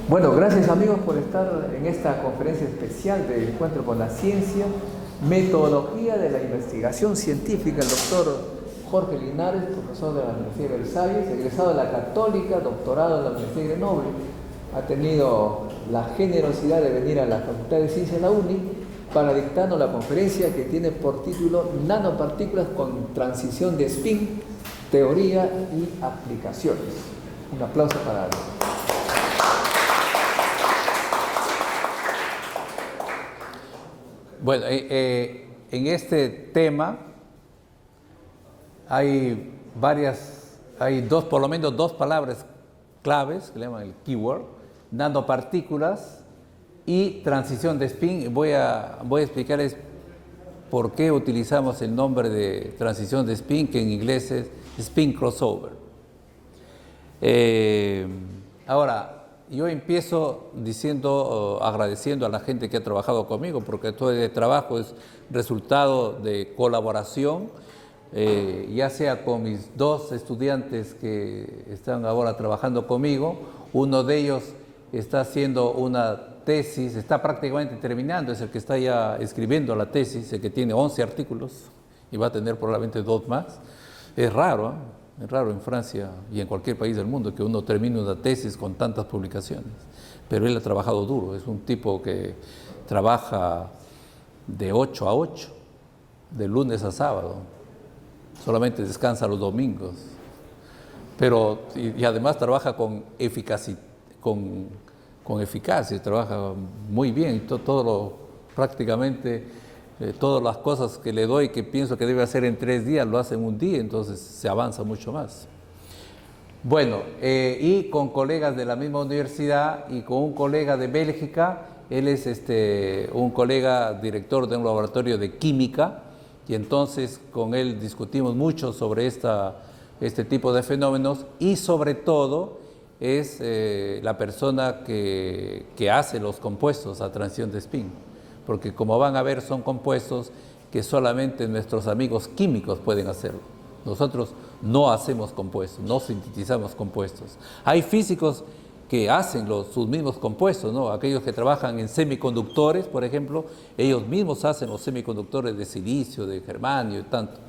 Bueno, gracias amigos por estar en esta conferencia especial de Encuentro con la Ciencia, Metodología de la Investigación Científica. El doctor Jorge Linares, profesor de la Universidad de Versalles, egresado de la Católica, doctorado en la Universidad de Grenoble, ha tenido la generosidad de venir a la Facultad de Ciencias de la UNI para dictarnos la conferencia que tiene por título Nanopartículas con transición de spin, teoría y aplicaciones. Un aplauso para él. Bueno, en este tema hay por lo menos dos palabras claves, que le llaman el keyword: nanopartículas y transición de spin. Voy a explicarles por qué utilizamos el nombre de transición de spin, que en inglés es spin crossover. Ahora, yo empiezo agradeciendo a la gente que ha trabajado conmigo, porque todo el trabajo es resultado de colaboración, ya sea con mis dos estudiantes que están ahora trabajando conmigo. Uno de ellos está haciendo una tesis, está prácticamente terminando, es el que está ya escribiendo la tesis, el que tiene 11 artículos y va a tener probablemente 2 más. Es raro, ¿eh? Es raro en Francia y en cualquier país del mundo que uno termine una tesis con tantas publicaciones, pero él ha trabajado duro. Es un tipo que trabaja de 8 a 8, de lunes a sábado, solamente descansa los domingos, pero y además trabaja con eficacia, trabaja muy bien, prácticamente todas las cosas que le doy, que pienso que debe hacer en 3 días, lo hace en un día, entonces se avanza mucho más. Bueno, y con colegas de la misma universidad y con un colega de Bélgica. Él es un colega director de un laboratorio de química, y entonces con él discutimos mucho sobre este tipo de fenómenos, y sobre todo es la persona que hace los compuestos a transición de spin. Porque como van a ver, son compuestos que solamente nuestros amigos químicos pueden hacerlo. Nosotros no hacemos compuestos, no sintetizamos compuestos. Hay físicos que hacen sus mismos compuestos, ¿no? Aquellos que trabajan en semiconductores, por ejemplo, ellos mismos hacen los semiconductores de silicio, de germanio y tanto.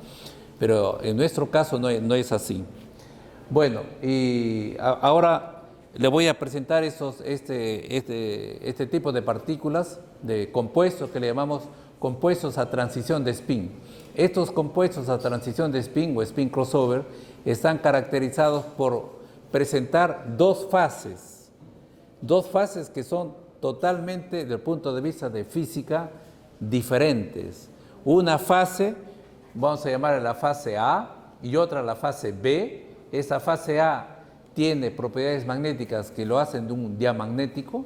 Pero en nuestro caso no es así. Bueno, y ahora le voy a presentar este tipo de partículas, de compuestos que le llamamos compuestos a transición de spin. Estos compuestos a transición de spin o spin crossover están caracterizados por presentar dos fases que son totalmente, desde el punto de vista de física, diferentes. Una fase, vamos a llamarla la fase A, y otra la fase B. Esa fase A tiene propiedades magnéticas que lo hacen de un diamagnético,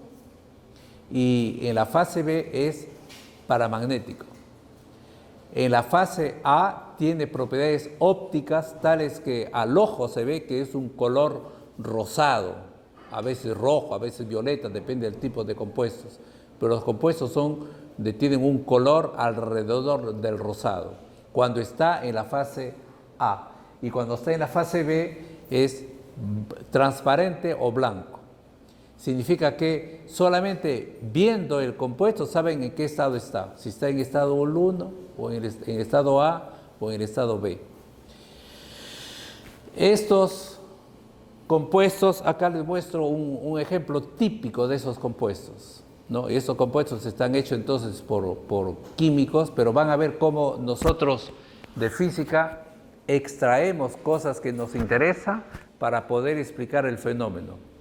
y en la fase B es paramagnético. En la fase A tiene propiedades ópticas tales que al ojo se ve que es un color rosado, a veces rojo, a veces violeta, depende del tipo de compuestos, pero los compuestos tienen un color alrededor del rosado cuando está en la fase A, y cuando está en la fase B es transparente o blanco. Significa que solamente viendo el compuesto saben en qué estado está, si está en estado 1 o en estado A o en el estado B. Estos compuestos, acá les muestro un ejemplo típico de esos compuestos, ¿no? Y estos compuestos están hechos entonces por químicos, pero van a ver cómo nosotros de física extraemos cosas que nos interesan para poder explicar el fenómeno.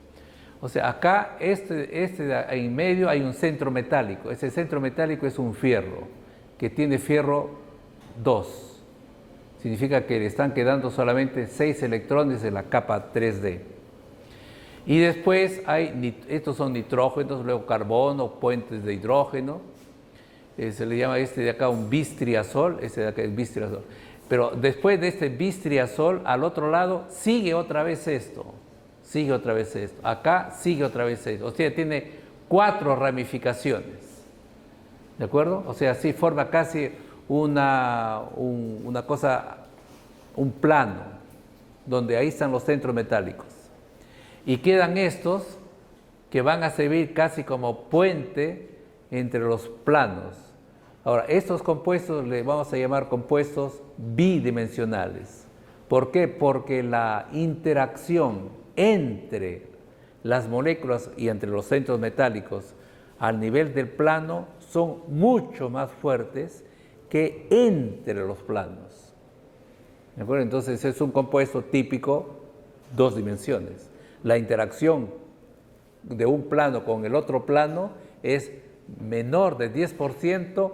O sea, acá en medio hay un centro metálico. Ese centro metálico es un fierro, que tiene fierro 2. Significa que le están quedando solamente 6 electrones en la capa 3D. Y después estos son nitrógenos, luego carbono, puentes de hidrógeno. Se le llama de acá un bistriazol, de acá es bistriazol. Pero después de este bistriazol, al otro lado, sigue otra vez esto. Acá sigue otra vez esto. O sea, tiene 4 ramificaciones. ¿De acuerdo? O sea, así forma casi una cosa, un plano, donde ahí están los centros metálicos. Y quedan estos que van a servir casi como puente entre los planos. Ahora, estos compuestos le vamos a llamar compuestos bidimensionales. ¿Por qué? Porque la interacción entre las moléculas y entre los centros metálicos al nivel del plano son mucho más fuertes que entre los planos. ¿De acuerdo? Entonces es un compuesto típico, dos dimensiones. La interacción de un plano con el otro plano es menor de 10%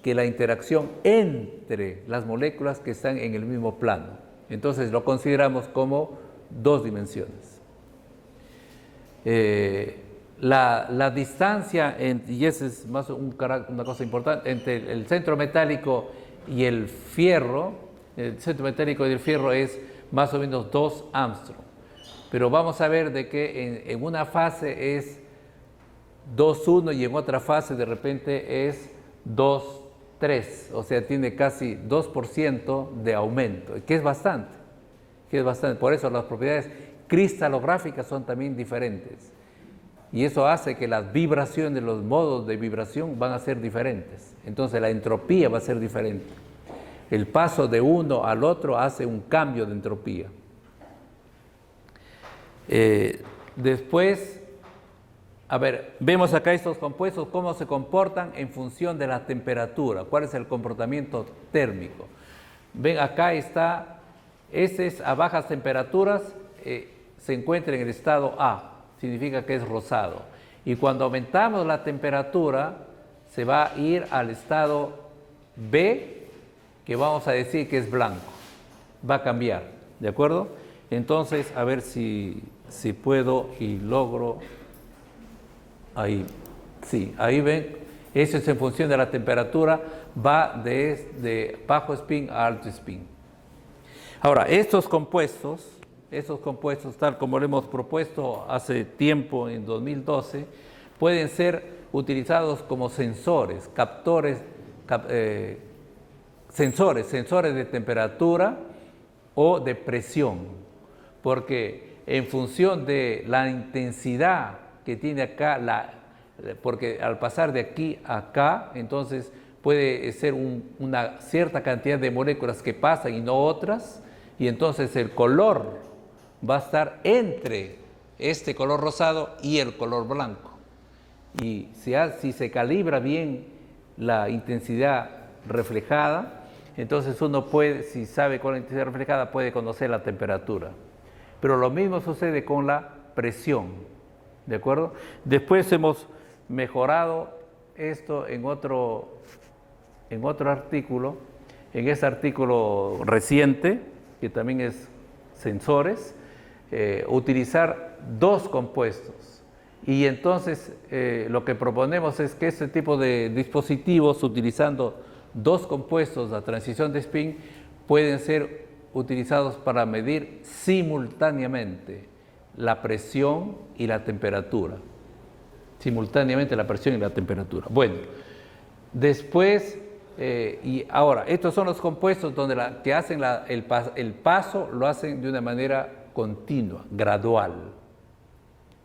que la interacción entre las moléculas que están en el mismo plano. Entonces lo consideramos como dos dimensiones. La distancia, y esa es más una cosa importante, entre el centro metálico y el fierro, el centro metálico y el fierro es más o menos 2 Armstrong. Pero vamos a ver de que en una fase es 2,1 y en otra fase de repente es 2,3, o sea, tiene casi 2% de aumento, que es bastante, Por eso las propiedades cristalográficas son también diferentes. Y eso hace que las vibraciones, los modos de vibración van a ser diferentes. Entonces la entropía va a ser diferente. El paso de uno al otro hace un cambio de entropía. Después, a ver, vemos acá estos compuestos, cómo se comportan en función de la temperatura, cuál es el comportamiento térmico. Ven, acá está, este es a bajas temperaturas, se encuentra en el estado A, significa que es rosado. Y cuando aumentamos la temperatura, se va a ir al estado B, que vamos a decir que es blanco. Va a cambiar, ¿de acuerdo? Entonces, a ver si puedo y logro. Ahí, sí, ahí ven, eso es en función de la temperatura, va de bajo spin a alto spin. Ahora, estos compuestos, tal como lo hemos propuesto hace tiempo, en 2012, pueden ser utilizados como sensores, sensores de temperatura o de presión, porque en función de la intensidad que tiene acá, porque al pasar de aquí a acá, entonces puede ser una cierta cantidad de moléculas que pasan y no otras, y entonces el color va a estar entre este color rosado y el color blanco. Y si se calibra bien la intensidad reflejada, entonces uno puede, si sabe cuál es la intensidad reflejada, puede conocer la temperatura. Pero lo mismo sucede con la presión, ¿de acuerdo? Después hemos mejorado esto en otro artículo, en ese artículo reciente, que también es sensores, utilizar dos compuestos. Y entonces lo que proponemos es que este tipo de dispositivos, utilizando dos compuestos, la transición de spin, pueden ser utilizados para medir simultáneamente la presión y la temperatura. Simultáneamente la presión y la temperatura. Bueno, después, y ahora, estos son los compuestos donde que hacen el paso, lo hacen de una manera continua, gradual.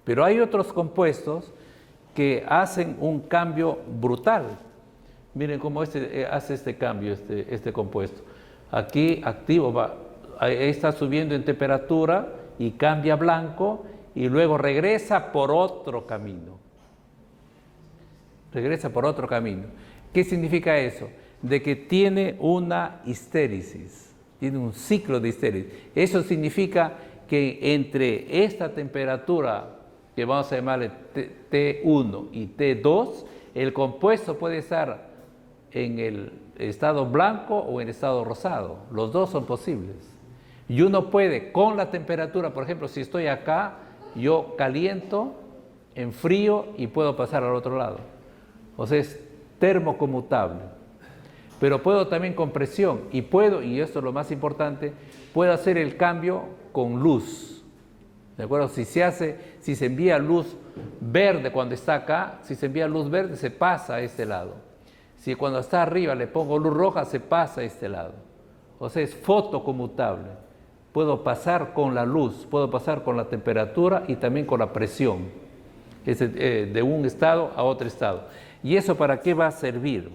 Pero hay otros compuestos que hacen un cambio brutal. Miren cómo hace este cambio, este compuesto. Aquí activo, ahí está subiendo en temperatura y cambia a blanco y luego regresa por otro camino. Regresa por otro camino. ¿Qué significa eso? De que tiene una histéresis, tiene un ciclo de histéresis. Eso significa que entre esta temperatura, que vamos a llamarle T1 y T2, el compuesto puede estar en el estado blanco o en el estado rosado. Los dos son posibles. Y uno puede, con la temperatura, por ejemplo, si estoy acá, yo caliento, enfrío y puedo pasar al otro lado. O sea, es termoconmutable. Pero puedo también con presión y y esto es lo más importante, puedo hacer el cambio con luz. ¿De acuerdo? Si se envía luz verde cuando está acá, si se envía luz verde se pasa a este lado. Si cuando está arriba le pongo luz roja, se pasa a este lado. O sea, es fotoconmutable. Puedo pasar con la luz, puedo pasar con la temperatura y también con la presión. de un estado a otro estado. ¿Y eso para qué va a servir?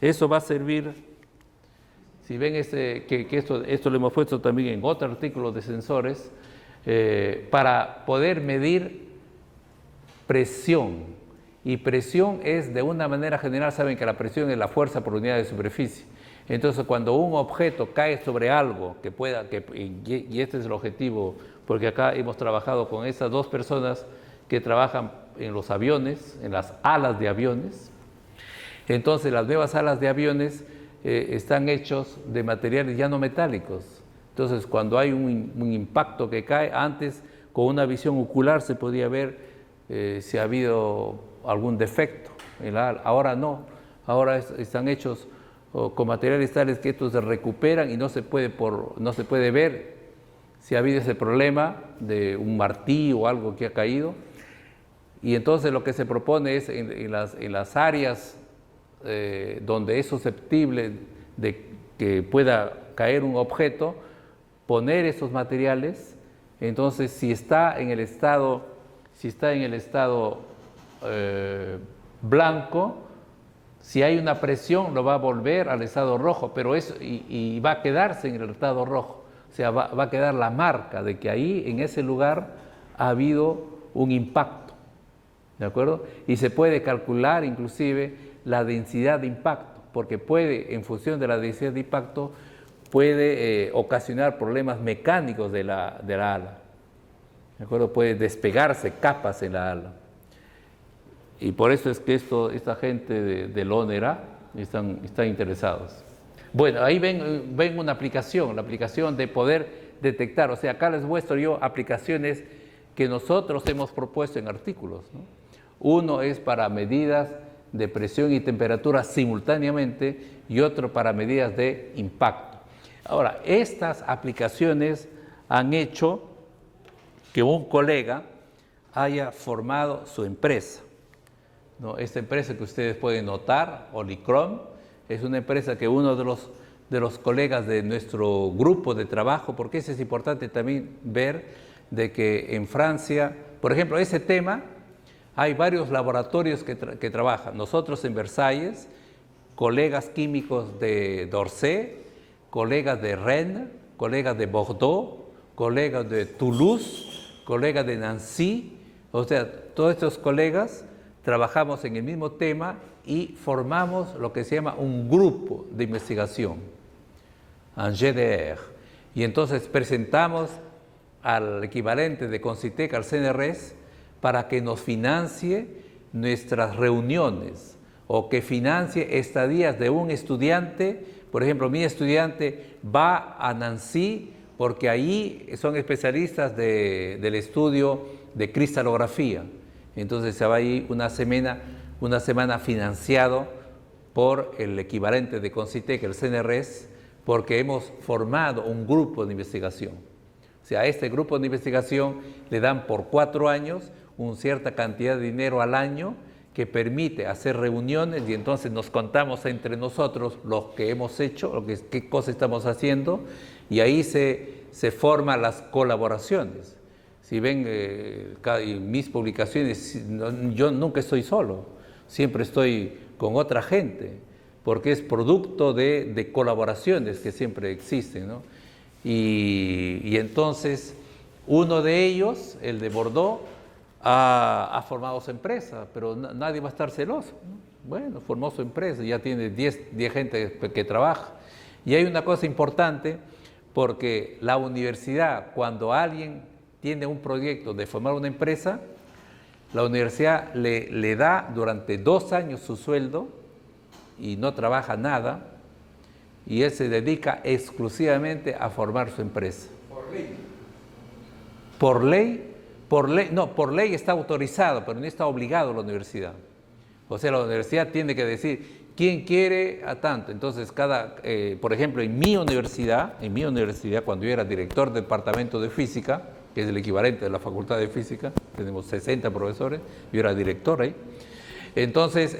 Eso va a servir, si ven que esto lo hemos puesto también en otro artículo de sensores, para poder medir presión. Y presión es, de una manera general, saben que la presión es la fuerza por unidad de superficie. Entonces, cuando un objeto cae sobre algo y este es el objetivo, porque acá hemos trabajado con estas dos personas que trabajan en los aviones, en las alas de aviones. Entonces, las nuevas alas de aviones están hechos de materiales ya no metálicos. Entonces, cuando hay un impacto que cae, antes con una visión ocular se podía ver si ha habido algún defecto en la ala. Ahora no, ahora están hechos con materiales tales que estos se recuperan y no se puede ver si ha habido ese problema de un martillo o algo que ha caído. Y entonces lo que se propone es en las áreas donde es susceptible de que pueda caer un objeto, poner esos materiales. Entonces, si está en el estado blanco, si hay una presión lo va a volver al estado rojo, pero y va a quedarse en el estado rojo. O sea, va a quedar la marca de que ahí, en ese lugar, ha habido un impacto, ¿de acuerdo? Y se puede calcular inclusive la densidad de impacto, porque en función de la densidad de impacto, puede ocasionar problemas mecánicos de la ala, ¿de acuerdo? Puede despegarse capas en la ala. Y por eso es que esta gente del ONERA están interesados. Bueno, ahí ven una aplicación, la aplicación de poder detectar. O sea, acá les muestro yo aplicaciones que nosotros hemos propuesto en artículos, ¿no? Uno es para medidas de presión y temperatura simultáneamente y otro para medidas de impacto. Ahora, estas aplicaciones han hecho que un colega haya formado su empresa, ¿no? Esta empresa que ustedes pueden notar, Olicrom, es una empresa que uno de los colegas de nuestro grupo de trabajo, porque eso es importante también ver, de que en Francia, por ejemplo, ese tema, hay varios laboratorios que trabajan. Nosotros en Versalles, colegas químicos de d'Orsay, colegas de Rennes, colegas de Bordeaux, colegas de Toulouse, colegas de Nancy, o sea, todos estos colegas trabajamos en el mismo tema y formamos lo que se llama un grupo de investigación, un GDR, y entonces presentamos al equivalente de Concitec, al CNRS, para que nos financie nuestras reuniones o que financie estadías de un estudiante. Por ejemplo, mi estudiante va a Nancy porque ahí son especialistas del estudio de cristalografía. Entonces se va ahí una semana financiado por el equivalente de Concitec, el CNRS, porque hemos formado un grupo de investigación. O sea, a este grupo de investigación le dan por 4 años una cierta cantidad de dinero al año que permite hacer reuniones y entonces nos contamos entre nosotros lo que hemos hecho, qué cosas estamos haciendo, y ahí se forman las colaboraciones. Si ven mis publicaciones, yo nunca estoy solo, siempre estoy con otra gente, porque es producto de colaboraciones que siempre existen, ¿no? Y entonces uno de ellos, el de Bordeaux, ha formado su empresa, pero nadie va a estar celoso, ¿no? Bueno, formó su empresa, ya tiene 10 gente que trabaja. Y hay una cosa importante, porque la universidad, cuando alguien tiene un proyecto de formar una empresa, la universidad le da durante 2 años su sueldo y no trabaja nada, y él se dedica exclusivamente a formar su empresa. ¿Por ley? Por ley está autorizado, pero no está obligado la universidad. O sea, la universidad tiene que decir quién quiere a tanto. Entonces, por ejemplo, en mi universidad, cuando yo era director del departamento de física, que es el equivalente de la facultad de física, tenemos 60 profesores, yo era director ahí. Entonces,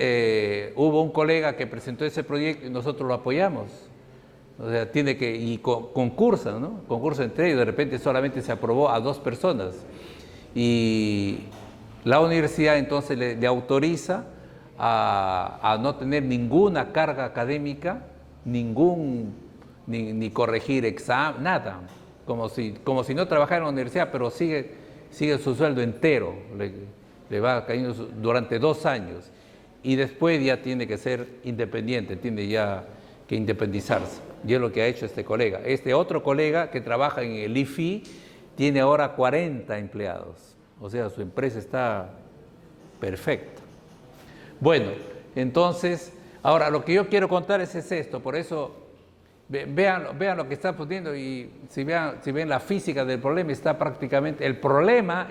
hubo un colega que presentó ese proyecto y nosotros lo apoyamos. O sea, concursa, ¿no? Concursa entre ellos, de repente solamente se aprobó a 2 personas. Y La universidad entonces le autoriza a no tener ninguna carga académica, ni corregir examen, nada, como si no trabajara en la universidad, pero sigue su sueldo entero, le va cayendo durante 2 años, y después ya tiene que ser independiente, tiene ya que independizarse, y es lo que ha hecho este colega. Este otro colega que trabaja en el IFI tiene ahora 40 empleados, o sea, su empresa está perfecta. Bueno, entonces, ahora lo que yo quiero contar es esto, por eso vean lo que está poniendo, y si ven la física del problema, está prácticamente, el problema,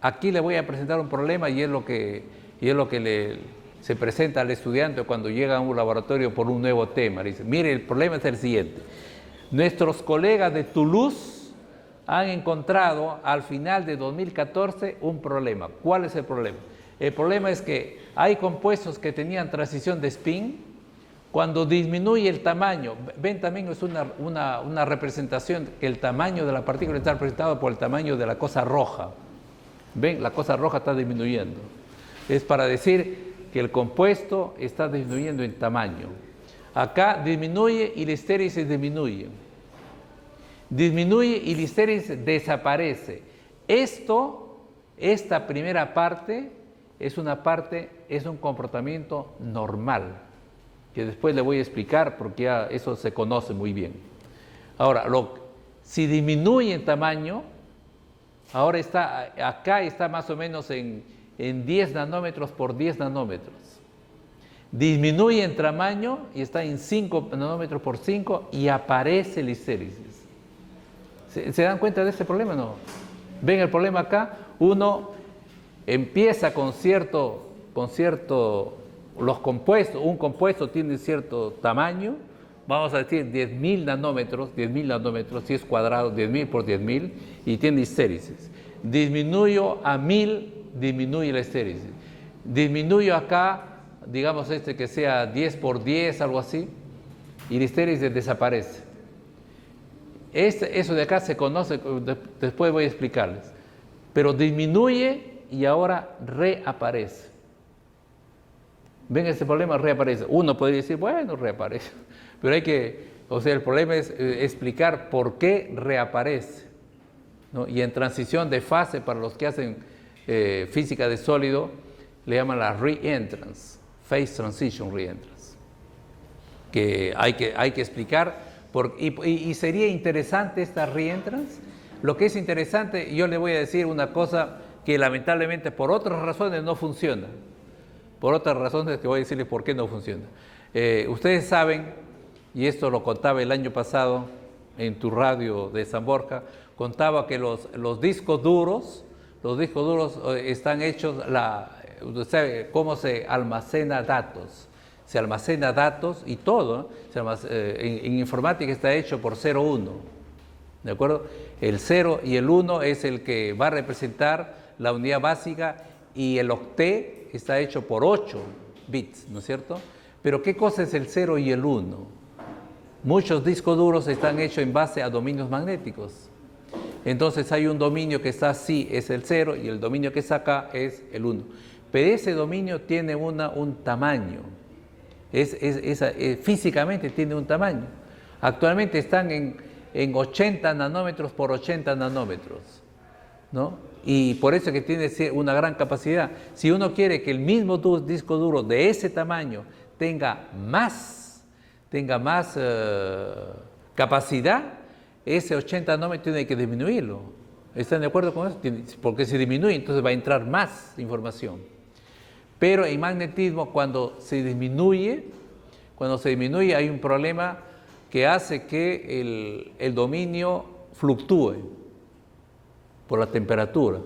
aquí le voy a presentar un problema y es lo que se presenta al estudiante cuando llega a un laboratorio por un nuevo tema. Le dice, mire, el problema es el siguiente, nuestros colegas de Toulouse han encontrado al final de 2014 un problema. ¿Cuál es el problema? El problema es que hay compuestos que tenían transición de spin. Cuando disminuye el tamaño, ven, también es una representación, que el tamaño de la partícula está representado por el tamaño de la cosa roja. Ven, la cosa roja está disminuyendo. Es para decir que el compuesto está disminuyendo en tamaño. Acá disminuye y la estéresis disminuye. Disminuye y la estéresis desaparece. Esta primera parte es un comportamiento normal, que después le voy a explicar porque ya eso se conoce muy bien. Ahora, si disminuye en tamaño, ahora acá está más o menos en 10 nanómetros por 10 nanómetros. Disminuye en tamaño y está en 5 nanómetros por 5 y aparece la histérisis. ¿Se dan cuenta de este problema o no? ¿Ven el problema acá? Uno empieza con los compuestos, un compuesto tiene cierto tamaño, vamos a decir 10.000 nanómetros, si es cuadrado, 10.000 por 10.000, y tiene histérisis. Disminuyo a 1.000, disminuye la histérisis. Disminuyo acá, digamos que sea 10 por 10, algo así, y la histérisis desaparece. Eso de acá se conoce, después voy a explicarles, pero disminuye y ahora reaparece. ¿Ven ese problema? Reaparece. Uno podría decir, bueno, reaparece. Pero el problema es explicar por qué reaparece, ¿no? Y en transición de fase, para los que hacen física de sólido, le llaman la reentrance, phase transition reentrance, que hay que explicar. Y sería interesante esta reentrance. Lo que es interesante, yo le voy a decir una cosa que lamentablemente por otras razones no funciona. Por otras razones que voy a decirles por qué no funciona. Ustedes saben, y esto lo contaba el año pasado en tu radio de San Borja, contaba que los discos duros están hechos, usted sabe cómo se almacena datos. Se almacena datos y todo, ¿no? En informática está hecho por 0,1. ¿De acuerdo? El 0 y el 1 es el que va a representar la unidad básica, y el octet está hecho por 8 bits, ¿no es cierto? Pero ¿qué cosa es el 0 y el 1? Muchos discos duros están hechos en base a dominios magnéticos. Entonces hay un dominio que está así, es el 0, y el dominio que está acá es el 1. Pero ese dominio tiene un tamaño, físicamente tiene un tamaño. Actualmente están en 80 nanómetros por 80 nanómetros, ¿no? Y por eso que tiene una gran capacidad. Si uno quiere que el mismo disco duro de ese tamaño tenga más capacidad, ese 80 nanómetros tiene que disminuirlo. ¿Están de acuerdo con eso? Porque si disminuye, entonces va a entrar más información. Pero en magnetismo, cuando se disminuye hay un problema que hace que el dominio fluctúe por la temperatura.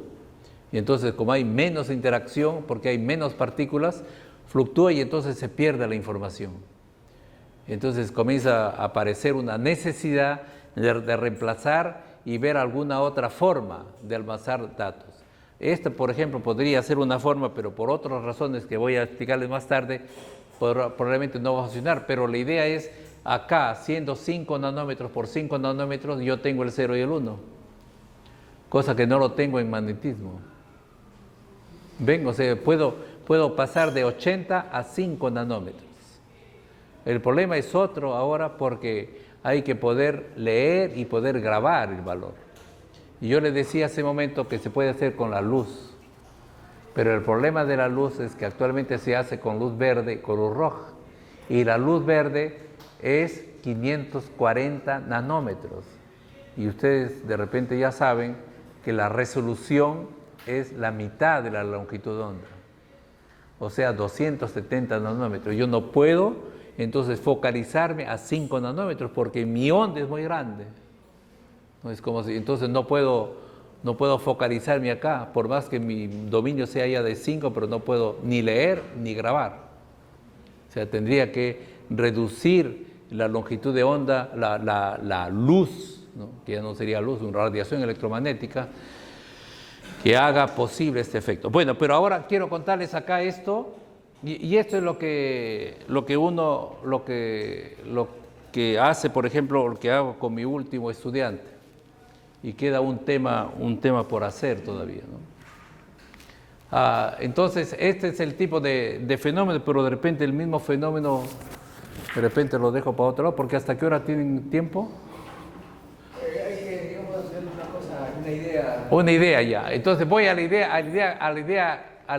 Y entonces, como hay menos interacción, porque hay menos partículas, fluctúa y entonces se pierde la información. Entonces comienza a aparecer una necesidad de reemplazar y ver alguna otra forma de almacenar datos. Esta, por ejemplo, podría ser una forma, pero por otras razones que voy a explicarles más tarde, probablemente no va a funcionar. Pero la idea es, acá, siendo 5 nanómetros por 5 nanómetros, yo tengo el 0 y el 1. Cosa que no lo tengo en magnetismo. ¿Ven? O sea, puedo pasar de 80 a 5 nanómetros. El problema es otro ahora porque hay que poder leer y poder grabar el valor. Y yo le decía hace un momento que se puede hacer con la luz, pero el problema de la luz es que actualmente se hace con luz verde y con luz roja. Y la luz verde es 540 nanómetros. Y ustedes de repente ya saben que la resolución es la mitad de la longitud de onda. O sea, 270 nanómetros. Yo no puedo entonces focalizarme a 5 nanómetros porque mi onda es muy grande. No es como si, entonces no puedo focalizarme acá, por más que mi dominio sea ya de 5, pero no puedo ni leer ni grabar. O sea, tendría que reducir la longitud de onda, la luz, ¿no? Que ya no sería luz, una radiación electromagnética, que haga posible este efecto. Bueno, pero ahora quiero contarles acá esto, y esto es lo que hace, por ejemplo, lo que hago con mi último estudiante, y queda un tema por hacer todavía, ¿no? Entonces, este es el tipo de fenómeno, pero de repente el mismo fenómeno, de repente lo dejo para otro lado, porque ¿hasta qué hora tienen tiempo? Hay que, digamos, hacer una cosa, una idea. Una idea ya. Entonces voy a la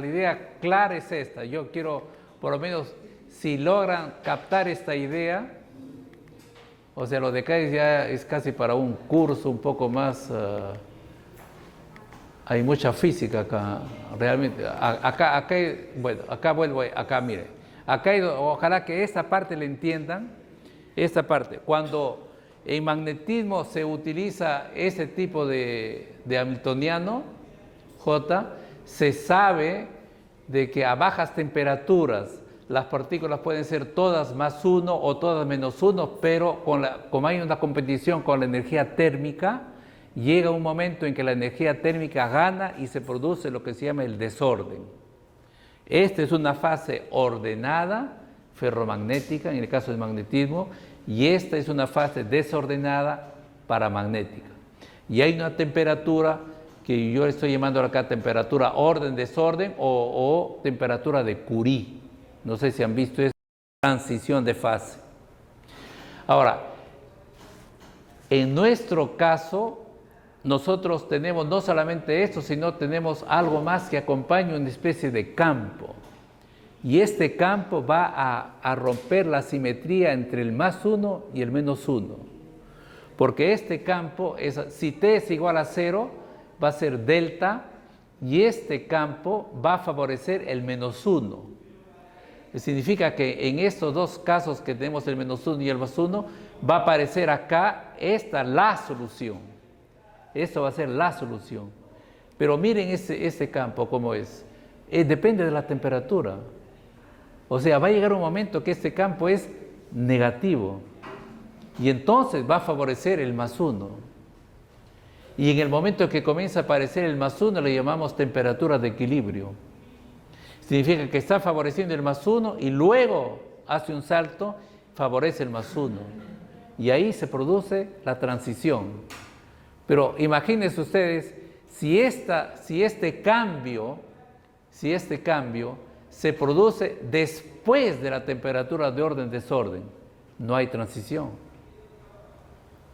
idea clara es esta. Yo quiero, por lo menos, si logran captar esta idea, o sea, lo de acá ya es casi para un curso un poco más. Hay mucha física acá, realmente. Bueno, acá vuelvo, acá mire. Acá ojalá que esta parte la entiendan. Esta parte, cuando en magnetismo se utiliza ese tipo de hamiltoniano, J, se sabe de que a bajas temperaturas las partículas pueden ser todas más 1 o todas menos 1, pero como hay una competición con la energía térmica, llega un momento en que la energía térmica gana y se produce lo que se llama el desorden. Esta es una fase ordenada, ferromagnética, en el caso del magnetismo, y esta es una fase desordenada, paramagnética. Y hay una temperatura que yo estoy llamando acá temperatura orden-desorden o temperatura de Curie. No sé si han visto esa transición de fase. Ahora, en nuestro caso, nosotros tenemos no solamente esto, sino tenemos algo más que acompaña una especie de campo. Y este campo va a romper la simetría entre el más 1 y el menos 1. Porque este campo, si t es igual a 0, va a ser delta, y este campo va a favorecer el menos 1. Significa que en estos dos casos que tenemos el menos 1 y el más 1, va a aparecer acá la solución. Esto va a ser la solución. Pero miren este campo cómo es. Depende de la temperatura. O sea, va a llegar un momento que este campo es negativo. Y entonces va a favorecer el más 1. Y en el momento que comienza a aparecer el más 1, le llamamos temperatura de equilibrio. Significa que está favoreciendo el más 1 y luego hace un salto, favorece el más 1. Y ahí se produce la transición. Pero imagínense ustedes, si este cambio se produce después de la temperatura de orden-desorden, no hay transición.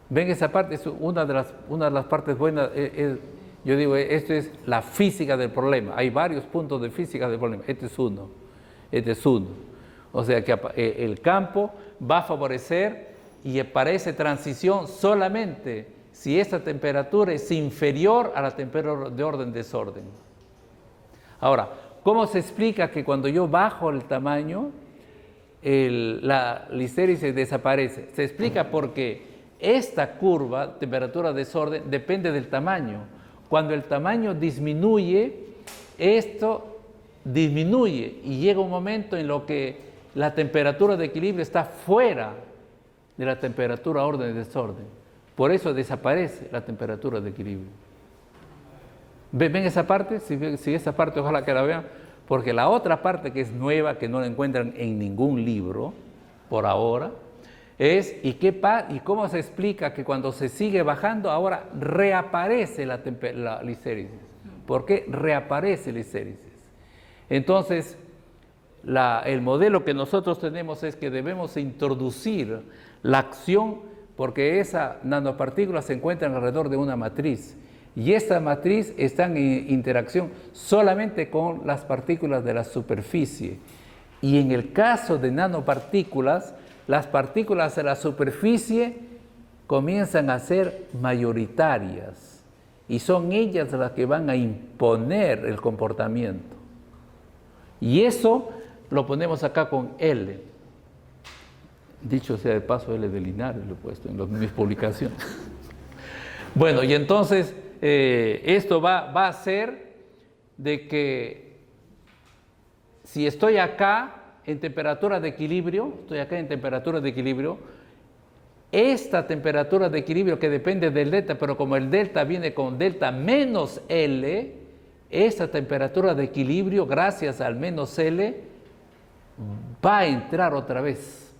¿Ven esa parte? Es una de las partes buenas. Yo digo, esto es la física del problema. Hay varios puntos de física del problema. Este es uno. O sea que el campo va a favorecer y aparece transición solamente si esta temperatura es inferior a la temperatura de orden-desorden. Ahora, ¿cómo se explica que cuando yo bajo el tamaño, la histéresis desaparece? Se explica porque esta curva, temperatura-desorden, depende del tamaño. Cuando el tamaño disminuye, esto disminuye y llega un momento en lo que la temperatura de equilibrio está fuera de la temperatura orden-desorden. Por eso desaparece la temperatura de equilibrio. ¿Ven esa parte? Si esa parte ojalá que la vean, porque la otra parte que es nueva, que no la encuentran en ningún libro por ahora, es ¿y cómo se explica que cuando se sigue bajando ahora reaparece la histéresis? ¿Por qué reaparece la histéresis? Entonces, el modelo que nosotros tenemos es que debemos introducir la acción porque esa nanopartícula se encuentra alrededor de una matriz y esta matriz está en interacción solamente con las partículas de la superficie. Y en el caso de nanopartículas, las partículas de la superficie comienzan a ser mayoritarias y son ellas las que van a imponer el comportamiento. Y eso lo ponemos acá con L. Dicho sea de paso, L de Linares lo he puesto en mis publicaciones. Bueno, y entonces esto va a hacer de que si estoy acá en temperatura de equilibrio, esta temperatura de equilibrio que depende del delta, pero como el delta viene con delta menos L, esta temperatura de equilibrio, gracias al menos L, va a entrar otra vez.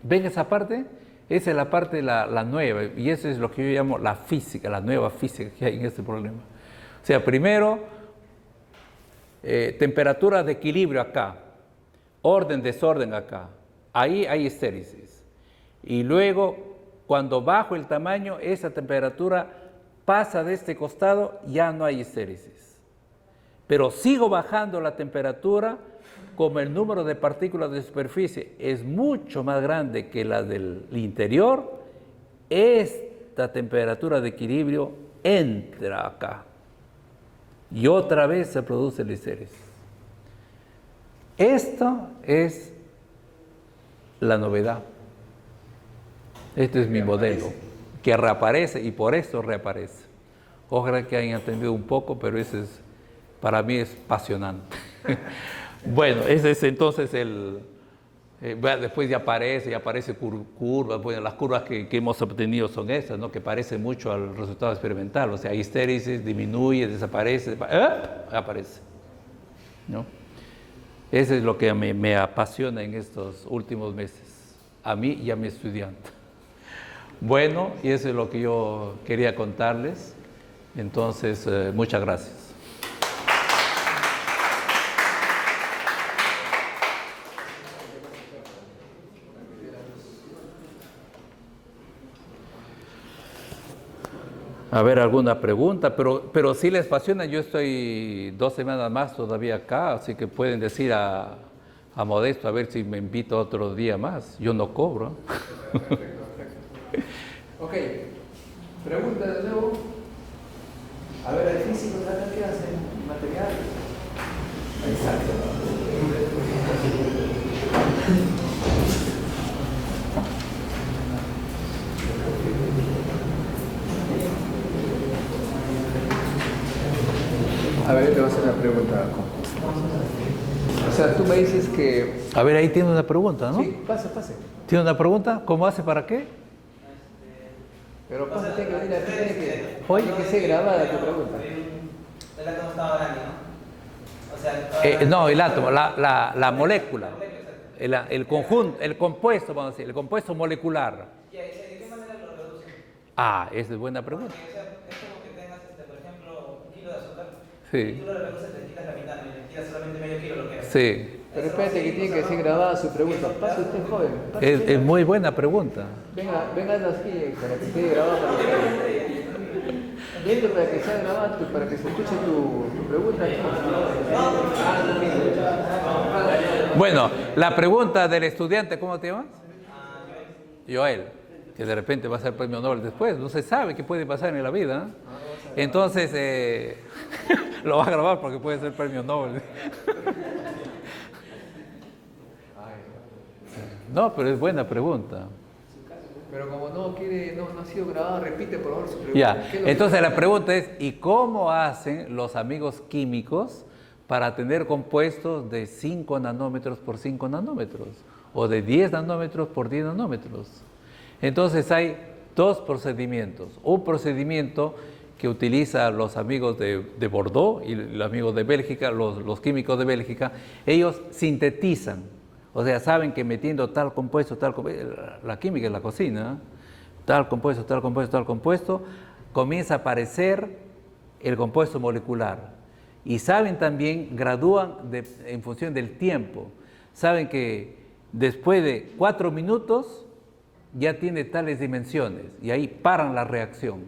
¿Ven esa parte? Esa es la parte, la nueva, y eso es lo que yo llamo la física, la nueva física que hay en este problema. O sea, primero, temperatura de equilibrio acá, orden, desorden acá, ahí hay estéresis. Y luego, cuando bajo el tamaño, esa temperatura pasa de este costado, ya no hay estéresis. Pero sigo bajando la temperatura, como el número de partículas de superficie es mucho más grande que la del interior, esta temperatura de equilibrio entra acá y otra vez se produce el estéresis. Esto es la novedad. Este es mi modelo, que reaparece y por esto reaparece. Ojalá que hayan entendido un poco, pero para mí es apasionante. Bueno, ese es entonces después ya aparece curvas. Bueno, las curvas que hemos obtenido son estas, ¿no? Que parecen mucho al resultado experimental. O sea, hay estéresis, disminuye, desaparece, aparece, ¿no? Eso es lo que me apasiona en estos últimos meses, a mí y a mi estudiante. Bueno, y eso es lo que yo quería contarles. Entonces, muchas gracias. A ver, alguna pregunta, pero si les apasiona, yo estoy 2 semanas más todavía acá, así que pueden decir a Modesto a ver si me invita otro día más. Yo no cobro. Perfecto. Ok, pregunta de nuevo. A ver, el físico, ¿qué hacen materiales? Exacto. A ver, te voy a hacer una pregunta. O sea, tú me dices que... A ver, ahí tiene una pregunta, ¿no? Sí, pase. ¿Tiene una pregunta? ¿Cómo hace para qué? Pero pase, tiene que ser grabada tu pregunta. El átomo estaba hablando, ¿no? O sea, No, el átomo, la molécula. El conjunto, el compuesto, vamos a decir, el compuesto molecular. ¿De qué manera lo reducen? Esa es buena pregunta. O sea, es como que tengas, por ejemplo, 1 kilo de azúcar. Sí. Y tú lo reduces, le quitas la mitad, le quitas solamente medio kilo lo que es. Sí. Pero espérate que tiene que ser grabada su pregunta. Pase usted, joven. Es muy buena pregunta. Venga aquí para que quede grabada para que... Viendo para que sea grabada, para que se escuche tu pregunta. Bueno, la pregunta del estudiante, ¿cómo te llamas? Joel, que de repente va a ser premio Nobel después. No se sabe qué puede pasar en la vida, ¿no? Entonces, lo va a grabar porque puede ser premio Nobel. No, pero es buena pregunta. Pero como no ha sido grabado, repite por favor su pregunta. Ya, entonces la pregunta es, ¿y cómo hacen los amigos químicos para tener compuestos de 5 nanómetros por 5 nanómetros? O de 10 nanómetros por 10 nanómetros. Entonces hay 2 procedimientos. Un procedimiento que utilizan los amigos de Bordeaux y los amigos de Bélgica, los químicos de Bélgica, ellos sintetizan. O sea, saben que metiendo tal compuesto, la química en la cocina, tal compuesto, comienza a aparecer el compuesto molecular. Y saben también, gradúan en función del tiempo. Saben que después de 4 minutos ya tiene tales dimensiones y ahí paran la reacción.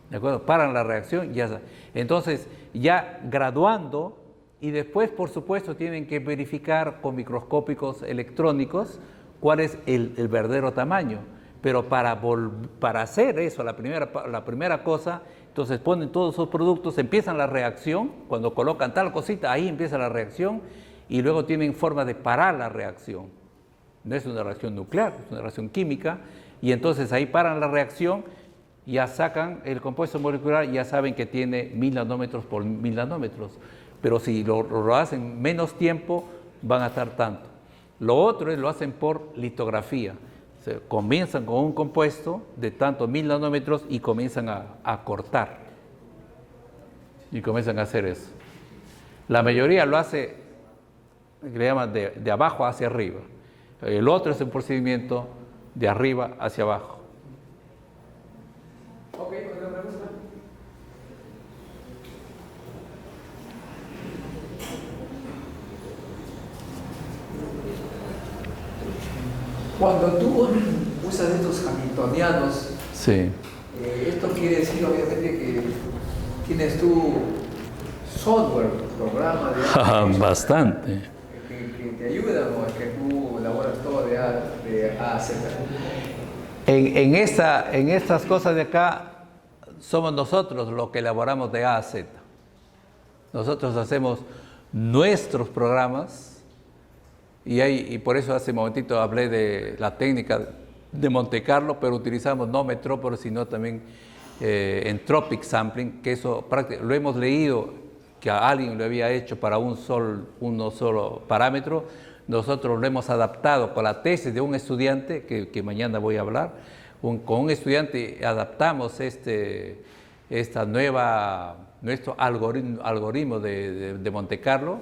¿De acuerdo? Paran la reacción, ya. Entonces, ya graduando, y después, por supuesto, tienen que verificar con microscópicos electrónicos cuál es el verdadero tamaño. Pero para hacer eso, la primera cosa, entonces ponen todos sus productos, empiezan la reacción, cuando colocan tal cosita, ahí empieza la reacción, y luego tienen forma de parar la reacción. No es una reacción nuclear, es una reacción química, y entonces ahí paran la reacción, ya sacan el compuesto molecular, ya saben que tiene 1000 nanómetros por 1000 nanómetros. Pero si lo hacen menos tiempo, van a estar tanto. Lo otro es lo hacen por litografía. Comienzan con un compuesto de tanto 1000 nanómetros y comienzan a cortar. Y comienzan a hacer eso. La mayoría lo hace, que le llaman de abajo hacia arriba. El otro es un procedimiento de arriba hacia abajo. Ok, otra pregunta. Cuando tú usas estos hamiltonianos, Sí. Esto quiere decir obviamente que tienes tu software, programa de Bastante. que te ayudan o es que tú elaboras todo de A a Z. En estas cosas de acá, somos nosotros los que elaboramos de A a Z. Nosotros hacemos nuestros programas y por eso hace un momentito hablé de la técnica de Monte Carlo, pero utilizamos no Metrópolis, sino también Entropic Sampling, que eso lo hemos leído que a alguien lo había hecho para uno solo parámetro. Nosotros lo hemos adaptado con la tesis de un estudiante, que mañana voy a hablar. Con un estudiante adaptamos nuestro algoritmo de Monte Carlo,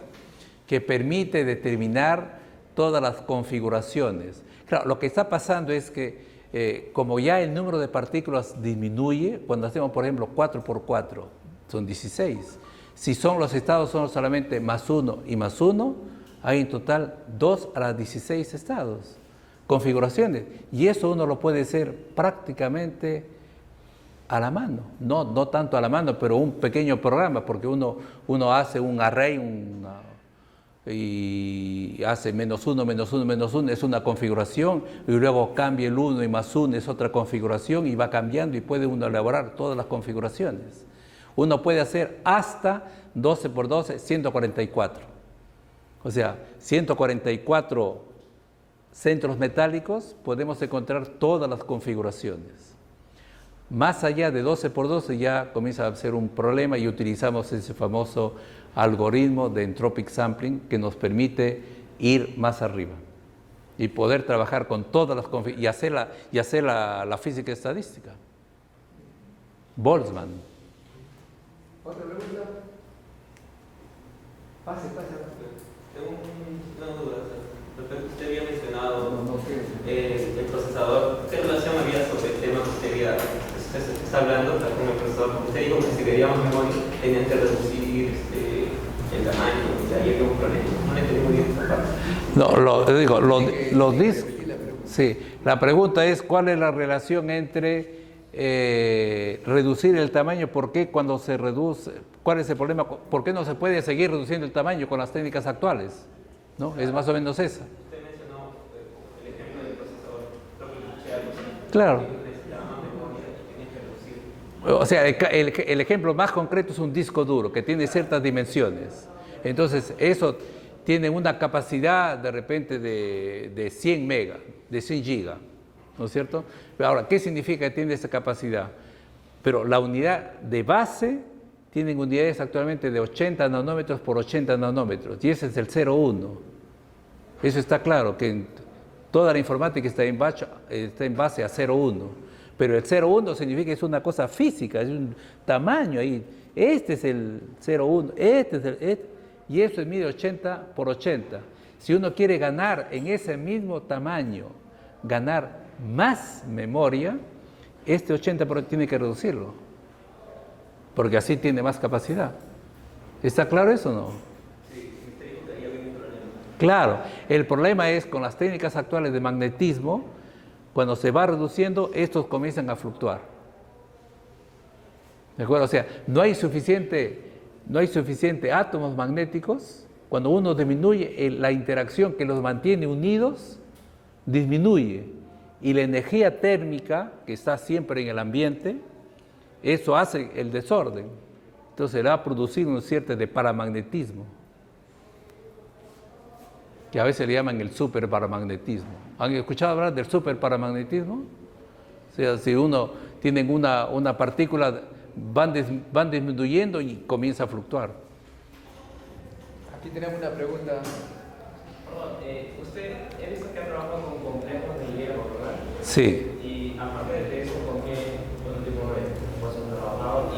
que permite determinar todas las configuraciones. Claro, lo que está pasando es que como ya el número de partículas disminuye, cuando hacemos, por ejemplo, 4×4, son 16. Si son los estados, son solamente +1 y +1, hay en total 2 a las 16 estados, configuraciones. Y eso uno lo puede hacer prácticamente a la mano, no tanto a la mano, pero un pequeño programa, porque uno hace un array y hace -1, -1, -1, es una configuración, y luego cambia el 1 y +1 es otra configuración, y va cambiando y puede uno elaborar todas las configuraciones. Uno puede hacer hasta 12×12, 144. O sea, 144 centros metálicos, podemos encontrar todas las configuraciones. Más allá de 12×12 ya comienza a ser un problema y utilizamos ese famoso algoritmo de Entropic Sampling que nos permite ir más arriba y poder trabajar con todas las configuraciones y hacer la física estadística. Boltzmann. ¿Otra pregunta? Pase. Tengo una duda. Usted había mencionado No, el procesador. ¿Qué relación había sobre el tema que usted está hablando con el procesador? Usted dijo que si queríamos memoria tenían que reducir el tamaño, y ahí había un problema. No le entendí muy bien esa parte. No, los discos. Sí, la pregunta es: ¿cuál es la relación entre reducir el tamaño? ¿Por qué cuando se reduce? ¿Cuál es el problema? ¿Por qué no se puede seguir reduciendo el tamaño con las técnicas actuales? ¿No? Es más o menos esa. Usted mencionó el ejemplo del procesador, lo que escuché algo así. Claro. Necesitaba más memoria y tenía que reducir. O sea, el ejemplo más concreto es un disco duro que tiene ciertas dimensiones. Entonces, eso tiene una capacidad de repente de 100 megas, de 100 gigas, ¿no es cierto? Ahora, ¿qué significa que tiene esa capacidad? Pero la unidad de base tienen unidades actualmente de 80 nanómetros por 80 nanómetros, y ese es el 0,1. Eso está claro, que toda la informática está en base a 0,1. Pero el 0,1 significa que es una cosa física, es un tamaño ahí. Este es el 0,1, y eso mide 80 por 80. Si uno quiere ganar en ese mismo tamaño, ganar más memoria, este 80 tiene que reducirlo, porque así tiene más capacidad. ¿Está claro eso o no? Claro, el problema es con las técnicas actuales de magnetismo, cuando se va reduciendo, estos comienzan a fluctuar. ¿De acuerdo? O sea, no hay suficiente átomos magnéticos. Cuando uno disminuye la interacción que los mantiene unidos, disminuye. Y la energía térmica, que está siempre en el ambiente, eso hace el desorden. Entonces le va a producir un cierto de paramagnetismo, que a veces le llaman el superparamagnetismo. ¿Han escuchado hablar del superparamagnetismo? O sea, si uno tiene una partícula, van disminuyendo y comienza a fluctuar. Aquí tenemos una pregunta. Perdón, usted he visto que ha trabajado con complejos de hierro, ¿verdad? Sí. Y aparte de eso, ¿con qué tipo de cosas ha trabajado?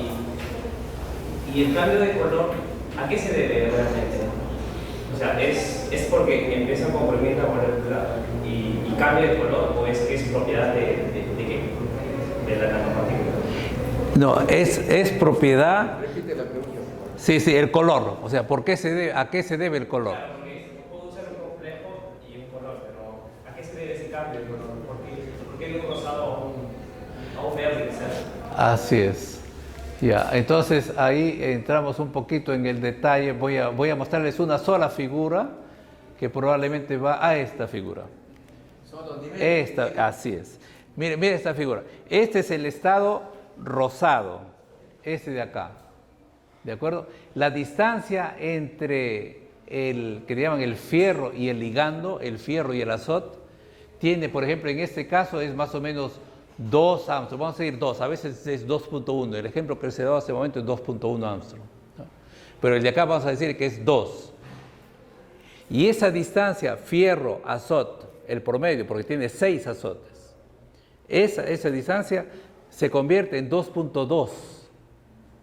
Y el cambio de color, ¿a qué se debe realmente? O sea, ¿es porque empieza a comprimir la molécula y cambia de color, o es que es propiedad de la nanopartícula? No, es propiedad. Repite la pregunta. Sí, el color. O sea, ¿a qué se debe el color? Claro, porque puedo usar un complejo y un color, pero ¿a qué se debe ese cambio de color? ¿Por qué de un rosado a un verde, quizás? Así es. Ya, entonces ahí entramos un poquito en el detalle. Voy a mostrarles una sola figura que probablemente va a esta figura. Son los niveles. Así es. Mire esta figura. Este es el estado rosado, este de acá. ¿De acuerdo? La distancia entre el que llaman el fierro y el ligando, el fierro y el azot, tiene, por ejemplo, en este caso es más o menos 2 Armstrong, vamos a decir 2, a veces es 2.1, el ejemplo que se da hace un momento es 2.1 Armstrong, ¿no? Pero el de acá vamos a decir que es 2. Y esa distancia fierro-azot, el promedio, porque tiene 6 azotes, esa distancia se convierte en 2.2.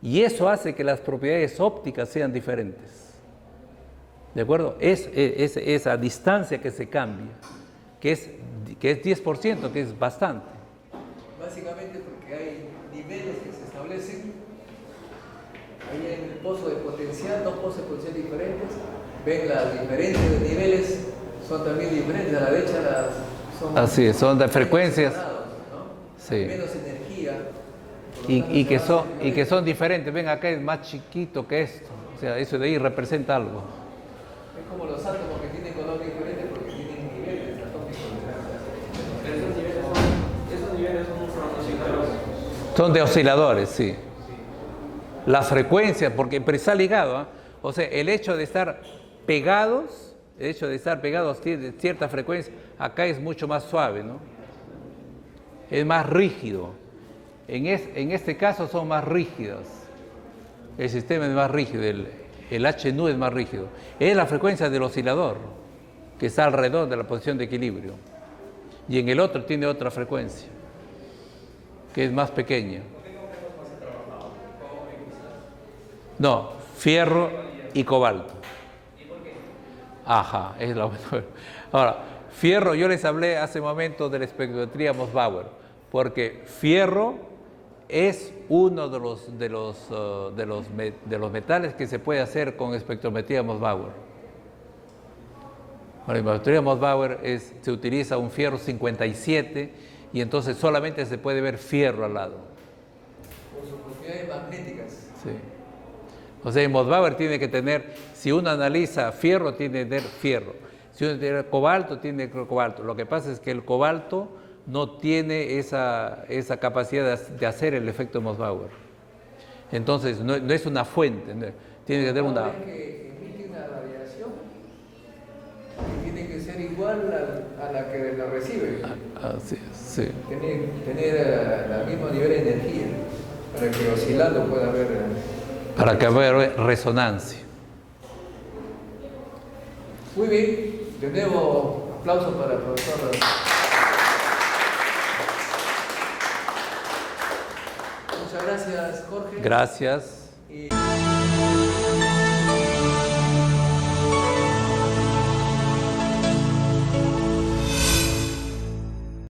Y eso hace que las propiedades ópticas sean diferentes. ¿De acuerdo? Es esa distancia que se cambia, que es 10%, que es bastante. Básicamente porque hay niveles que se establecen. Ahí en el pozo de potencial, 2 pozos de potencial diferentes. Ven las diferencias de niveles, son también diferentes. A la derecha son. Así es, son de frecuencias. ¿No? Sí. Menos energía. Y que son diferentes. Ven, acá es más chiquito que esto. O sea, eso de ahí representa algo. Es como los átomos que tienen color diferente porque tienen niveles atómicos. Pero esos niveles son osciladores. Son de osciladores, sí. La frecuencia, porque está ligado, ¿eh? O sea, el hecho de estar pegados tiene cierta frecuencia. Acá es mucho más suave, ¿no? Es más rígido. En este caso son más rígidos. El sistema es más rígido, el HNU es más rígido. Es la frecuencia del oscilador, que está alrededor de la posición de equilibrio. Y en el otro tiene otra frecuencia, que es más pequeña. No, fierro y cobalto. Ajá, es la buena. Ahora, fierro, yo les hablé hace un momento de la espectrometría Moss-Bauer, porque fierro es uno de los metales que se puede hacer con espectrometría Moss-Bauer. Para la espectrometría Moss-Bauer se utiliza un fierro 57 y entonces solamente se puede ver fierro al lado. Por sus propiedades magnéticas. Sí. O sea, en Moss-Bauer tiene que tener, si uno analiza fierro, tiene que tener fierro. Si uno tiene cobalto, tiene cobalto. Lo que pasa es que el cobalto no tiene esa capacidad de hacer el efecto Moss-Bauer. Entonces, no es una fuente, ¿no? Tiene que tener una... que emite una radiación que tiene que ser igual a la que la recibe. Así es, sí. Tener el mismo nivel de energía para que oscilando pueda haber... Para que haya resonancia. Muy bien, de nuevo aplausos para el profesor. Muchas gracias, Jorge. Gracias. Y...